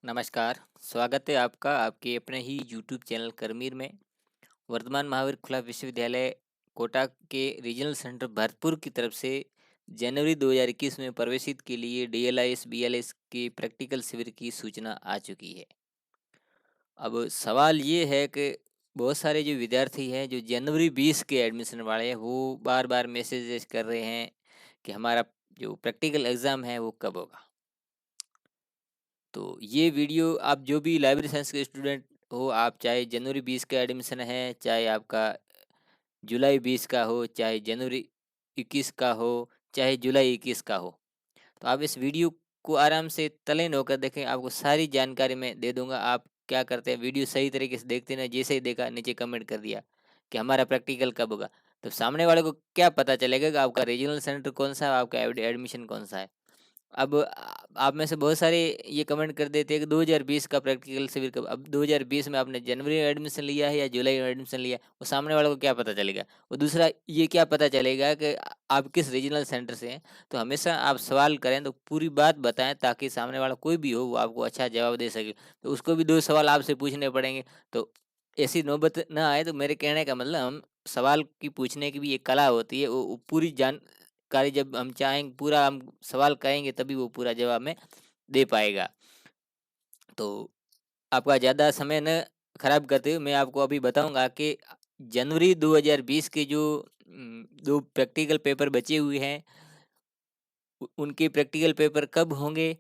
नमस्कार, स्वागत है आपका आपके अपने ही यूट्यूब चैनल करमीर में। वर्तमान महावीर खुला विश्वविद्यालय कोटा के रीजनल सेंटर भरतपुर की तरफ से जनवरी 2021 में प्रवेशित के लिए डीएलआईएस बीएलएस के प्रैक्टिकल शिविर की सूचना आ चुकी है। अब सवाल ये है कि बहुत सारे जो विद्यार्थी हैं जो जनवरी 20 के एडमिशन वाले हैं वो बार बार मैसेजेस कर रहे हैं कि हमारा जो प्रैक्टिकल एग्ज़ाम है वो कब होगा। तो ये वीडियो आप जो भी लाइब्रेरी साइंस के स्टूडेंट हो, आप चाहे जनवरी 20 का एडमिशन है, चाहे आपका जुलाई 20 का हो, चाहे जनवरी 21 का हो, चाहे जुलाई 21 का हो, तो आप इस वीडियो को आराम से तल्लीन होकर देखें। आपको सारी जानकारी मैं दे दूंगा। आप क्या करते हैं, वीडियो सही तरीके से देखते ना, जैसे ही देखा नीचे कमेंट कर दिया कि हमारा प्रैक्टिकल कब होगा, तो सामने वाले को क्या पता चलेगा कि आपका रीजनल सेंटर कौन सा है, आपका एडमिशन कौन सा है। अब आप में से बहुत सारे ये कमेंट कर देते हैं कि 2020 का प्रैक्टिकल शिविर कब। अब 2020 में आपने जनवरी में एडमिशन लिया है या जुलाई में एडमिशन लिया है, वो सामने वाले को क्या पता चलेगा। और दूसरा ये क्या पता चलेगा कि आप किस रीजनल सेंटर से हैं। तो हमेशा आप सवाल करें तो पूरी बात बताएं, ताकि सामने वाला कोई भी हो वो आपको अच्छा जवाब दे सके। तो उसको भी 2 सवाल आपसे पूछने पड़ेंगे, तो ऐसी नौबत ना आए। तो मेरे कहने का मतलब, हम सवाल की पूछने की भी एक कला होती है, वो पूरी जानकारी जब हम चाहेंगे, पूरा हम सवाल करेंगे, तभी वो पूरा जवाब में दे पाएगा। तो आपका ज़्यादा समय न खराब करते हुए मैं आपको अभी बताऊंगा कि जनवरी 2020 के जो 2 प्रैक्टिकल पेपर बचे हुए हैं, उनके प्रैक्टिकल पेपर कब होंगे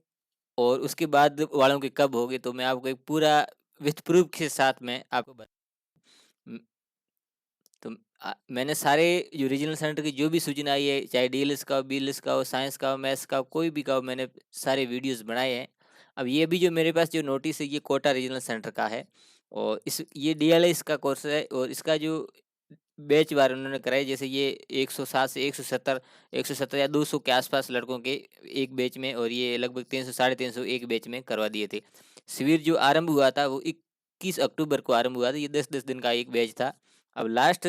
और उसके बाद वालों के कब होंगे। तो मैं आपको एक पूरा विथ प्रूफ के साथ में आपको तो मैंने सारे जो रीजनल सेंटर की जो भी सूचना आई है, चाहे डीएलएस का हो, बीएलएस का हो, साइंस का हो, मैथ्स का हो, कोई भी का हो, मैंने सारे वीडियोस बनाए हैं। अब ये भी जो मेरे पास जो नोटिस है, ये कोटा रीजनल सेंटर का है और इस ये डीएलएस का कोर्स है और इसका जो बैच वार उन्होंने कराई, जैसे ये 107 से 170 या 200 के आसपास लड़कों के एक बैच में, और ये लगभग 300 साढ़े 300 एक बैच में करवा दिए थे। शिविर जो आरंभ हुआ था वो 21 अक्टूबर को आरंभ हुआ था। ये 10-10 दिन का एक बैच था। अब लास्ट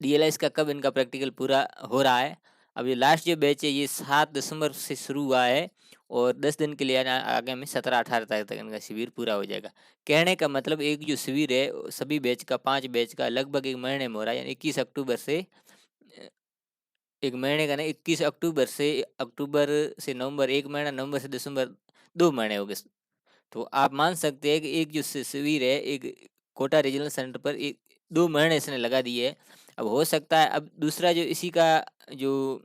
डीएलएस का कब इनका प्रैक्टिकल पूरा हो रहा है। अब ये लास्ट जो बैच है ये 7 दिसंबर से शुरू हुआ है और 10 दिन के लिए आगे में 17-18 तारीख तक इनका शिविर पूरा हो जाएगा। कहने का मतलब, एक जो शिविर है सभी बैच का 5 बैच का लगभग एक महीने में हो रहा है, यानी 21 अक्टूबर से एक महीने का नहीं, 21 अक्टूबर से नवंबर एक महीना, नवंबर से दिसंबर 2 महीने हो गए। तो आप मान सकते हैं कि एक जो शिविर है, एक कोटा रीजनल सेंटर पर एक 2 महीने इसने लगा दिए है। अब हो सकता है, अब दूसरा जो जो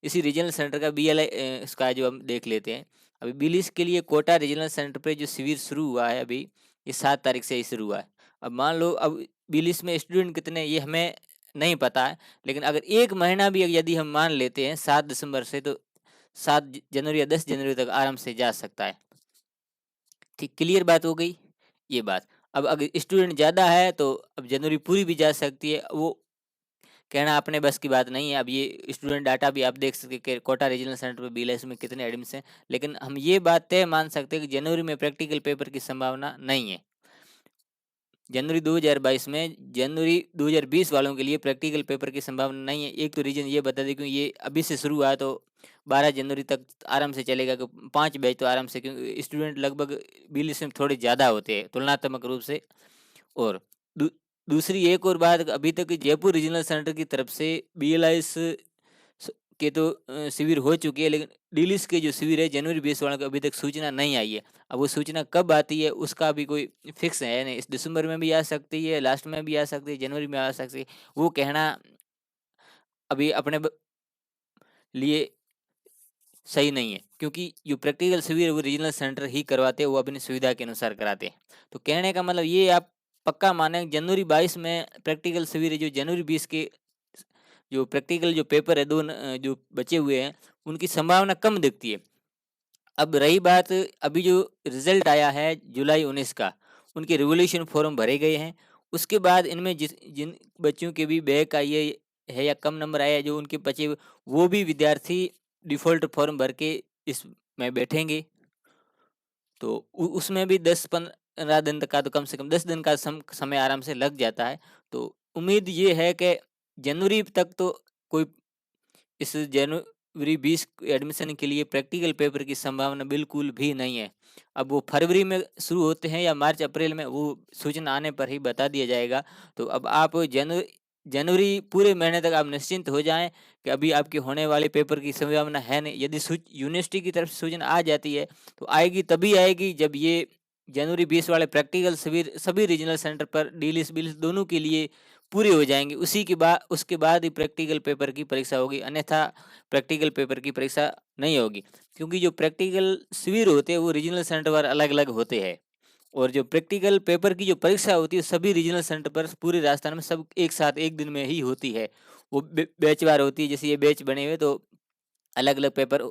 इसी रीजनल सेंटर का बीएलआई इसका जो हम देख लेते हैं। अभी बीलिस के लिए कोटा रीजनल सेंटर पे जो शिविर शुरू हुआ है अभी, ये 7 तारीख से ही शुरू हुआ है। अब मान लो, अब बीलिस में स्टूडेंट कितने ये हमें नहीं पता है, लेकिन अगर 1 महीना भी यदि हम मान लेते हैं 7 दिसंबर से, तो 7 जनवरी या 10 जनवरी तक आराम से जा सकता है। ठीक, क्लियर बात हो गई ये बात। अब अगर स्टूडेंट ज़्यादा है तो अब जनवरी पूरी भी जा सकती है, वो कहना अपने बस की बात नहीं है। अब ये स्टूडेंट डाटा भी आप देख सकते हैं कि कोटा रीजनल सेंटर पे बीएलएस में कितने एडमिशन हैं, लेकिन हम ये बात तय मान सकते हैं कि जनवरी में प्रैक्टिकल पेपर की संभावना नहीं है। जनवरी 2022 में जनवरी 2020 वालों के लिए प्रैक्टिकल पेपर की संभावना नहीं है। एक तो रीज़न ये बता दें, क्योंकि ये अभी से शुरू हुआ है तो 12 जनवरी तक आराम से चलेगा, कि 5 बैच तो आराम से, क्योंकि स्टूडेंट लगभग बीलिस में थोड़े ज़्यादा होते हैं तुलनात्मक रूप से। और दू दूसरी एक और बात, अभी तक जयपुर रीजनल सेंटर की तरफ से बीएलआईएस के तो शिविर हो चुकी है, लेकिन डीलिस के जो शिविर है जनवरी 20 वालों की अभी तक सूचना नहीं आई है। अब वो सूचना कब आती है उसका भी कोई फिक्स है नहीं। इस दिसंबर में भी आ सकती है, लास्ट में भी आ सकती है, जनवरी में आ सकती है। वो कहना अभी अपने लिए सही नहीं है, क्योंकि जो प्रैक्टिकल शिविर है वो रीजनल सेंटर ही करवाते हैं, वो अपनी सुविधा के अनुसार कराते हैं। तो कहने का मतलब ये आप पक्का माने, जनवरी 22 में प्रैक्टिकल शिविर है। जो जनवरी 20 के जो प्रैक्टिकल जो पेपर है, जो बचे हुए हैं, उनकी संभावना कम दिखती है। अब रही बात, अभी जो रिजल्ट आया है जुलाई 19 का, उनके रिवोल्यूशन फॉर्म भरे गए हैं। उसके बाद इनमें जिन बच्चों के भी बैक आई है या कम नंबर आया है, जो उनके बचे वो भी विद्यार्थी डिफ़ॉल्ट फॉर्म भर के इसमें बैठेंगे। तो उसमें भी 10-15 दिन तक का, तो कम से कम 10 दिन का समय आराम से लग जाता है। तो उम्मीद ये है कि जनवरी तक तो कोई इस जनवरी 20 एडमिशन के लिए प्रैक्टिकल पेपर की संभावना बिल्कुल भी नहीं है। अब वो फरवरी में शुरू होते हैं या मार्च अप्रैल में, वो सूचना आने पर ही बता दिया जाएगा। तो अब आप जनवरी पूरे महीने तक आप निश्चिंत हो जाएँ कि अभी आपके होने वाले पेपर की संभावना है नहीं। यदि यूनिवर्सिटी की तरफ से सूचना आ जाती है, तो आएगी तभी आएगी जब ये जनवरी 20 वाले प्रैक्टिकल शिविर सभी रीजनल सेंटर पर डीलिस बिलिस दोनों के लिए पूरे हो जाएंगे। उसके बाद ही प्रैक्टिकल पेपर की परीक्षा होगी, अन्यथा प्रैक्टिकल पेपर की परीक्षा नहीं होगी। क्योंकि जो प्रैक्टिकल शिविर होते हैं वो रीजनल सेंटर पर अलग अलग होते हैं, और जो प्रैक्टिकल पेपर की जो परीक्षा होती है सभी रीजनल सेंटर पर पूरे राजस्थान में सब एक साथ एक दिन में ही होती है। वो बैचवार होती है, जैसे ये बैच बने हुए तो अलग अलग पेपर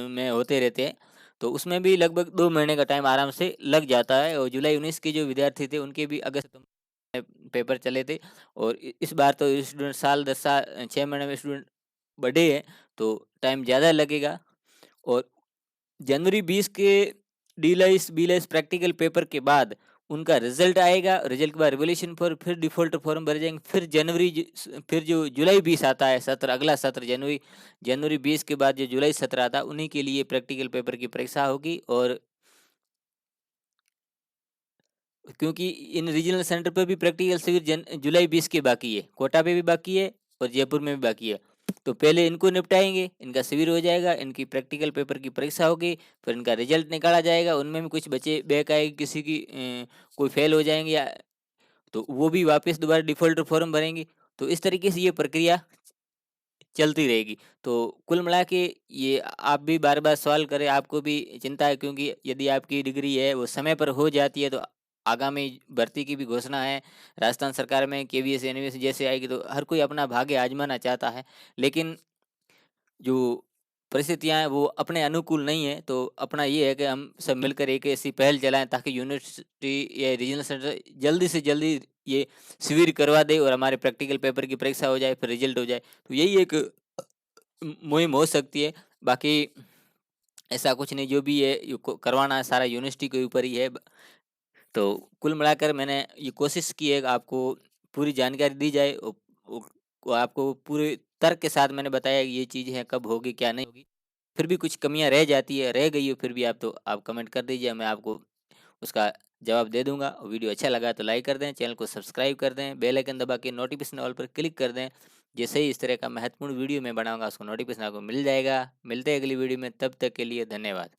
में होते रहते हैं। तो उसमें भी लगभग 2 महीने का टाइम आराम से लग जाता है। और जुलाई 19 के जो विद्यार्थी थे उनके भी अगस्त में पेपर चले थे। और इस बार तो स्टूडेंट साल 10 साल 6 महीने में स्टूडेंट बढ़े हैं, तो टाइम ज़्यादा लगेगा। और जनवरी 20 के डीलाइस बीलाइस प्रैक्टिकल पेपर के बाद उनका रिजल्ट आएगा। रिजल्ट के बाद रिवोल्यूशन फॉर्म, फिर डिफॉल्टर फॉर्म भरे जाएंगे। फिर जो जुलाई 20 आता है सत्र, अगला सत्र जनवरी 20 के बाद जो जुलाई सत्र आता है उन्हीं के लिए प्रैक्टिकल पेपर की परीक्षा होगी। और क्योंकि इन रीजनल सेंटर पर भी प्रैक्टिकल शिविर जुलाई 20 के बाकी है, कोटा पे भी बाकी है और जयपुर में भी बाकी है। तो पहले इनको निपटाएंगे, इनका शिविर हो जाएगा, इनकी प्रैक्टिकल पेपर की परीक्षा होगी, फिर इनका रिजल्ट निकाला जाएगा। उनमें भी कुछ बच्चे बैक आएगी, किसी की कोई फेल हो जाएंगे या तो वो भी वापस दोबारा डिफॉल्टर फॉर्म भरेंगे। तो इस तरीके से ये प्रक्रिया चलती रहेगी। तो कुल मिला के ये आप भी बार बार सवाल करें, आपको भी चिंता है, क्योंकि यदि आपकी डिग्री है वो समय पर हो जाती है तो आगामी भर्ती की भी घोषणा है राजस्थान सरकार में, केवीएस एनवीएस जैसे आएगी, तो हर कोई अपना भाग्य आजमाना चाहता है। लेकिन जो परिस्थितियां हैं वो अपने अनुकूल नहीं है। तो अपना ये है कि हम सब मिलकर एक ऐसी पहल चलाएं ताकि यूनिवर्सिटी या रीजनल सेंटर जल्दी से जल्दी ये शिविर करवा दे और हमारे प्रैक्टिकल पेपर की परीक्षा हो जाए, फिर रिजल्ट हो जाए। तो यही एक मुहिम हो सकती है। बाकी ऐसा कुछ नहीं, जो भी है ये करवाना है सारा यूनिवर्सिटी के ऊपर ही है। तो कुल मिलाकर मैंने ये कोशिश की है कि आपको पूरी जानकारी दी जाए, आपको पूरे तर्क के साथ मैंने बताया कि ये चीज़ है, कब होगी क्या नहीं होगी। फिर भी कुछ कमियां रह जाती है, रह गई हो फिर भी आप, तो आप कमेंट कर दीजिए, मैं आपको उसका जवाब दे दूंगा। और वीडियो अच्छा लगा तो लाइक कर दें, चैनल को सब्सक्राइब कर दें, बेल आइकन दबा के नोटिफिकेशन ऑल पर क्लिक कर दें। जैसे ही इस तरह का महत्वपूर्ण वीडियो मैं बनाऊंगा उसको नोटिफिकेशन आपको मिल जाएगा। मिलते हैं अगली वीडियो में, तब तक के लिए धन्यवाद।